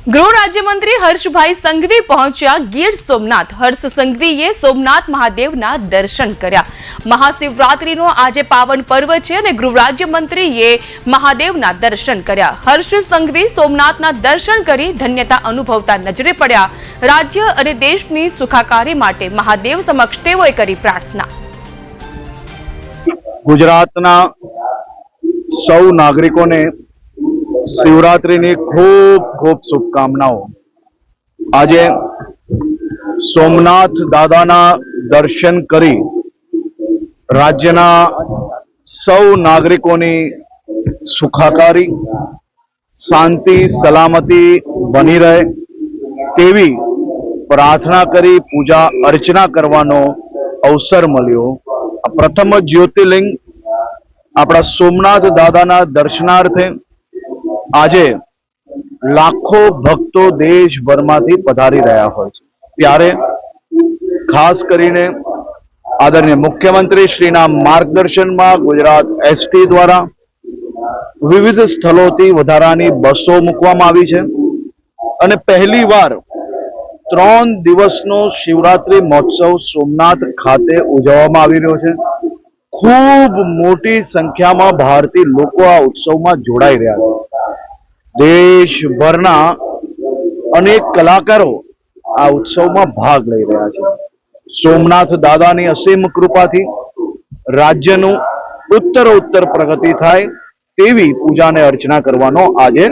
ગૃહ રાજ્યમંત્રી હર્ષભાઈ સંઘવી પહોંચ્યા ગીર સોમનાથ। હર્ષ સંઘવીએ સોમનાથ મહાદેવના દર્શન કર્યા। મહાશિવરાત્રીનો આજે પાવન પર્વ છે અને ગૃહ રાજ્યમંત્રીએ મહાદેવના દર્શન કર્યા। હર્ષ સંઘવી સોમનાથના દર્શન કરી ધન્યતા અનુભવતા નજરે પડ્યા। રાજ્ય અને દેશની સુખાકારી માટે મહાદેવ સમક્ષ તેઓએ કરી પ્રાર્થના। ગુજરાતના સૌ નાગરિકોને શિવરાત્રીની ખૂબ ખૂબ શુભકામનાઓ। આજે સોમનાથ દાદાના દર્શન કરી રાજ્યના સૌ નાગરિકોની સુખાકારી શાંતિ સલામતી બની રહે તેવી પ્રાર્થના કરી પૂજા અર્ચના કરવાનો અવસર મળ્યો। પ્રથમ જ્યોતિર્લિંગ આપણા સોમનાથ દાદાના દર્શનાર્થે આજે લાખો ભક્તો દેશભરમાંથી પધારી રહ્યા હોય છે, ત્યારે ખાસ કરીને આદરણીય મુખ્યમંત્રી શ્રીના માર્ગદર્શનમાં ગુજરાત એસટી દ્વારા વિવિધ સ્થળોથી વધારાની બસો મૂકવામાં આવી છે અને પહેલીવાર 3 દિવસનો શિવરાત્રી મહોત્સવ સોમનાથ ખાતે ઉજવવામાં આવી રહ્યો છે। ખૂબ મોટી સંખ્યામાં ભારતીય લોકો આ ઉત્સવમાં જોડાઈ રહ્યા છે। દેશભરના અનેક કલાકારો આ ઉત્સવમાં ભાગ લઈ રહ્યા છે। સોમનાથ દાદાની અસીમ કૃપાથી રાજ્યનું ઉત્તરોત્તર પ્રગતિ થાય તેવી પૂજા અને અર્ચના કરવાનો આજે